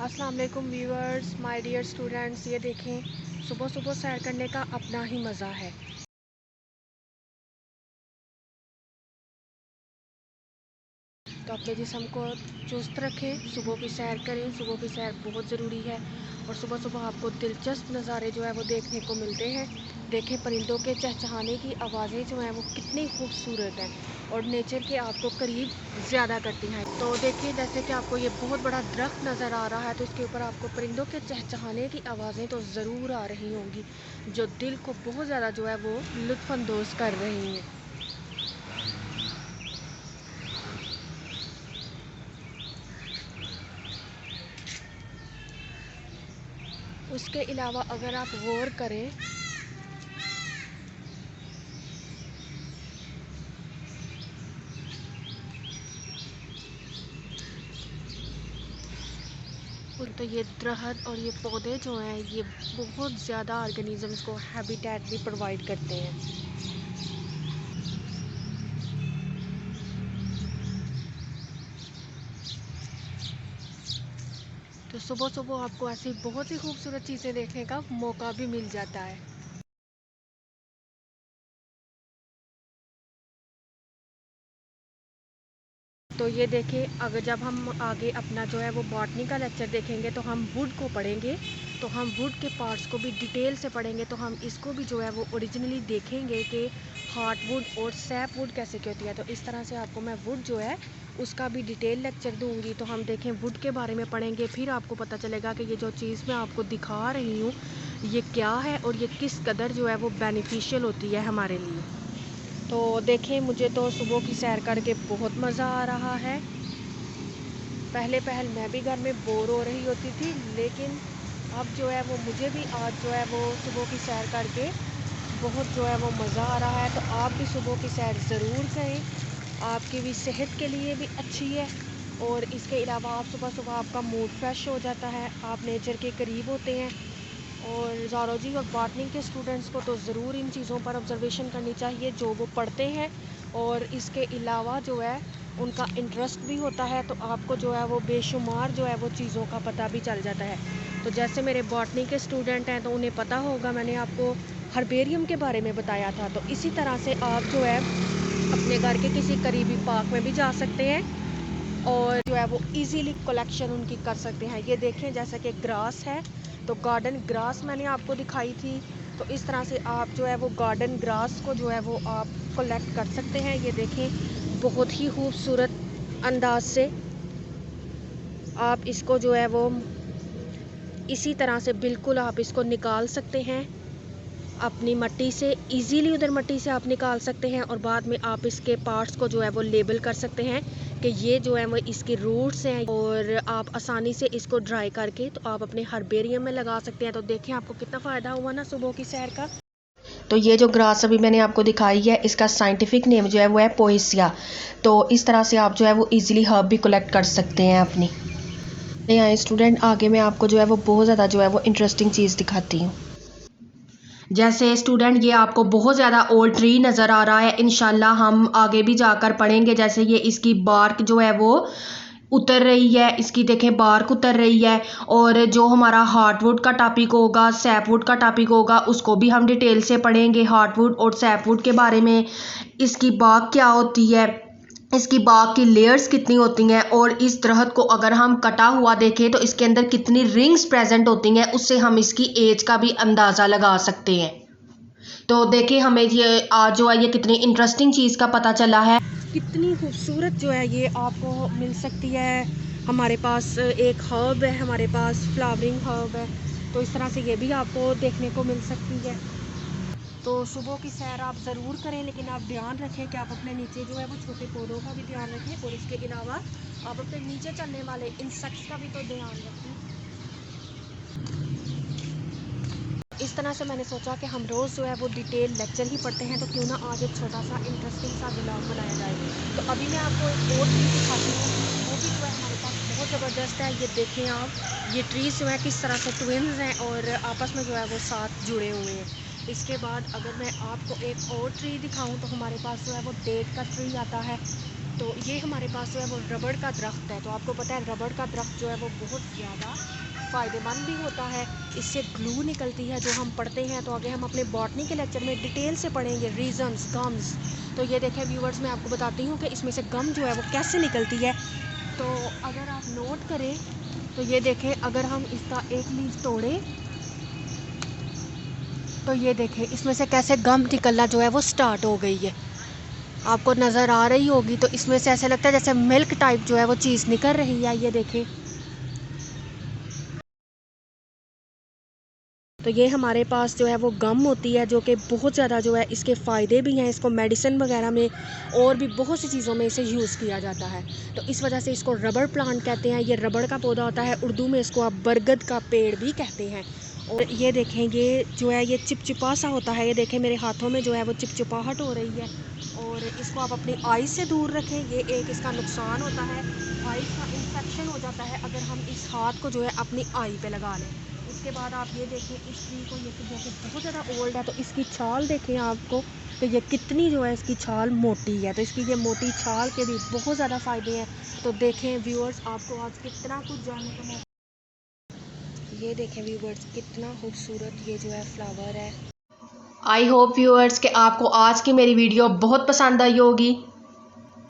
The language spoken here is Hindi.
अस्सलाम वालेकुम व्यूअर्स, माय डियर स्टूडेंट्स। ये देखें, सुबह सुबह सैर करने का अपना ही मज़ा है। तो अपने जिस्म को चुस्त रखें, सुबह की सैर करें। सुबह की सैर बहुत ज़रूरी है और सुबह सुबह आपको दिलचस्प नज़ारे जो है वो देखने को मिलते हैं। देखें, परिंदों के चहचहाने की आवाज़ें जो हैं वो कितनी खूबसूरत हैं और नेचर के आपको करीब ज़्यादा करती हैं। तो देखिए, जैसे कि आपको ये बहुत बड़ा दरख्त नज़र आ रहा है, तो इसके ऊपर आपको परिंदों के चहचहाने की आवाज़ें तो ज़रूर आ रही होंगी, जो दिल को बहुत ज़्यादा जो है वो लुत्फ़अंदोज़ कर रही हैं। उसके अलावा अगर आप गौर करें तो ये दरख्त और ये पौधे जो हैं ये बहुत ज़्यादा ऑर्गेनिजम्स को हैबिटेट भी प्रोवाइड करते हैं। तो सुबह सुबह आपको ऐसी बहुत सी खूबसूरत चीज़ें देखने का मौका भी मिल जाता है। तो ये देखें, अगर जब हम आगे अपना जो है वो बॉटनी का लेक्चर देखेंगे तो हम वुड को पढ़ेंगे, तो हम वुड के पार्ट्स को भी डिटेल से पढ़ेंगे। तो हम इसको भी जो है वो ओरिजिनली देखेंगे कि हार्टवुड और सैप वुड कैसे क्या होती है। तो इस तरह से आपको मैं वुड जो है उसका भी डिटेल लेक्चर दूंगी। तो हम देखें, वुड के बारे में पढ़ेंगे, फिर आपको पता चलेगा कि ये जो चीज़ मैं आपको दिखा रही हूँ ये क्या है और ये किस कदर जो है वो बेनिफिशियल होती है हमारे लिए। तो देखें, मुझे तो सुबह की सैर करके बहुत मज़ा आ रहा है। पहले पहल मैं भी घर में बोर हो रही होती थी, लेकिन अब जो है वो मुझे भी आज जो है वो सुबह की सैर करके बहुत जो है वो मज़ा आ रहा है। तो आप भी सुबह की सैर ज़रूर करें, आपकी भी सेहत के लिए भी अच्छी है और इसके अलावा आप सुबह सुबह आपका मूड फ्रेश हो जाता है, आप नेचर के करीब होते हैं। और ज़ूलॉजी और बॉटनी के स्टूडेंट्स को तो ज़रूर इन चीज़ों पर ऑब्जर्वेशन करनी चाहिए जो वो पढ़ते हैं, और इसके अलावा जो है उनका इंटरेस्ट भी होता है, तो आपको जो है वो बेशुमार जो है वो चीज़ों का पता भी चल जाता है। तो जैसे मेरे बॉटनी के स्टूडेंट हैं तो उन्हें पता होगा, मैंने आपको हर्बेरियम के बारे में बताया था। तो इसी तरह से आप जो है अपने घर के किसी करीबी पार्क में भी जा सकते हैं और जो है वो इजीली कलेक्शन उनकी कर सकते हैं। ये देखें, जैसा कि ग्रास है तो गार्डन ग्रास मैंने आपको दिखाई थी, तो इस तरह से आप जो है वो गार्डन ग्रास को जो है वो आप कलेक्ट कर सकते हैं। ये देखें, बहुत ही खूबसूरत अंदाज से आप इसको जो है वो इसी तरह से बिल्कुल आप इसको निकाल सकते हैं अपनी मट्टी से। इजीली उधर मट्टी से आप निकाल सकते हैं और बाद में आप इसके पार्ट्स को जो है वो लेबल कर सकते हैं कि ये जो है वो इसके रूट्स हैं, और आप आसानी से इसको ड्राई करके तो आप अपने हर्बेरियम में लगा सकते हैं। तो देखें, आपको कितना फ़ायदा हुआ ना सुबह की सैर का। तो ये जो ग्रास अभी मैंने आपको दिखाई है, इसका साइंटिफिक नेम जो है वो है पोएसिया। तो इस तरह से आप जो है वो इजीली हर्ब भी कलेक्ट कर सकते हैं अपनी। यहाँ स्टूडेंट, आगे मैं आपको जो है वो बहुत ज़्यादा जो है वो इंटरेस्टिंग चीज़ दिखाती हूँ। जैसे स्टूडेंट, ये आपको बहुत ज़्यादा ओल्ड ट्री नज़र आ रहा है, इंशाल्लाह हम आगे भी जाकर पढ़ेंगे। जैसे ये इसकी बार्क जो है वो उतर रही है, इसकी देखें बार्क उतर रही है। और जो हमारा हार्टवुड का टॉपिक होगा, सैपवुड का टॉपिक होगा, उसको भी हम डिटेल से पढ़ेंगे, हार्टवुड और सैपवुड के बारे में। इसकी बार्क क्या होती है, इसकी बाग की लेयर्स कितनी होती हैं, और इस दरख्त को अगर हम कटा हुआ देखें तो इसके अंदर कितनी रिंग्स प्रेजेंट होती हैं, उससे हम इसकी एज का भी अंदाज़ा लगा सकते हैं। तो देखिए, हमें ये आज जो है ये कितनी इंटरेस्टिंग चीज़ का पता चला है, कितनी खूबसूरत जो है ये आपको मिल सकती है। हमारे पास एक हर्ब है, हमारे पास फ्लावरिंग हर्ब है, तो इस तरह से ये भी आपको देखने को मिल सकती है। तो सुबह की सैर आप ज़रूर करें, लेकिन आप ध्यान रखें कि आप अपने नीचे जो है वो छोटे पौधों का भी ध्यान रखें, और इसके अलावा आप अपने नीचे चलने वाले इंसेक्ट्स का भी तो ध्यान रखें। इस तरह से मैंने सोचा कि हम रोज़ जो है वो डिटेल लेक्चर ही पढ़ते हैं, तो क्यों ना आज एक छोटा सा इंटरेस्टिंग सा व्लॉग बनाया जाए। तो अभी मैं आपको एक और चीज़ दिखाती हूँ, वो भी जो है हमारे पास बहुत ज़बरदस्त है। ये देखें आप, ये ट्रीज़ जो है किस तरह से ट्विन्स हैं और आपस में जो है वो साथ जुड़े हुए हैं। इसके बाद अगर मैं आपको एक और ट्री दिखाऊं तो हमारे पास जो है वो डेट का ट्री आता है। तो ये हमारे पास जो है वो रबड़ का दरख्त है। तो आपको पता है रबड़ का दरख्त जो है वो बहुत ज़्यादा फ़ायदेमंद भी होता है, इससे ग्लू निकलती है जो हम पढ़ते हैं। तो आगे हम अपने बॉटनी के लेक्चर में डिटेल से पढ़ेंगे रीजंस गम्स। तो ये देखें व्यूअर्स, मैं आपको बताती हूँ कि इसमें से गम जो है वो कैसे निकलती है। तो अगर आप नोट करें तो ये देखें, अगर हम इसका एक लीफ तोड़ें तो ये देखें इसमें से कैसे गम निकलना जो है वो स्टार्ट हो गई है। आपको नज़र आ रही होगी। तो इसमें से ऐसे लगता है जैसे मिल्क टाइप जो है वो चीज़ निकल रही है। ये देखें, तो ये हमारे पास जो है वो गम होती है जो कि बहुत ज़्यादा जो है इसके फ़ायदे भी हैं। इसको मेडिसिन वगैरह में और भी बहुत सी चीज़ों में इसे यूज़ किया जाता है। तो इस वजह से इसको रबड़ प्लांट कहते हैं। ये रबड़ का पौधा होता है, उर्दू में इसको आप बरगद का पेड़ भी कहते हैं। और ये देखें, ये जो है ये चिपचिपा सा होता है। ये देखें मेरे हाथों में जो है वो चिपचिपाहट हो रही है। और इसको आप अपनी आई से दूर रखें। ये एक इसका नुकसान होता है, आई का इन्फेक्शन हो जाता है अगर हम इस हाथ को जो है अपनी आई पे लगा लें। उसके बाद आप ये देखें इस ट्री को, ये जो कि बहुत ज़्यादा ओल्ड है। तो इसकी छाल देखें आपको कि ये कितनी जो है इसकी छाल मोटी है। तो इसकी ये मोटी छाल के भी बहुत ज़्यादा फ़ायदे हैं। तो देखें व्यूअर्स, आपको आज कितना कुछ जानने को मिला। ये देखें व्यूअर्स, कितना खूबसूरत ये जो है फ्लावर है। आई होप व्यूअर्स कि आपको आज की मेरी वीडियो बहुत पसंद आई होगी।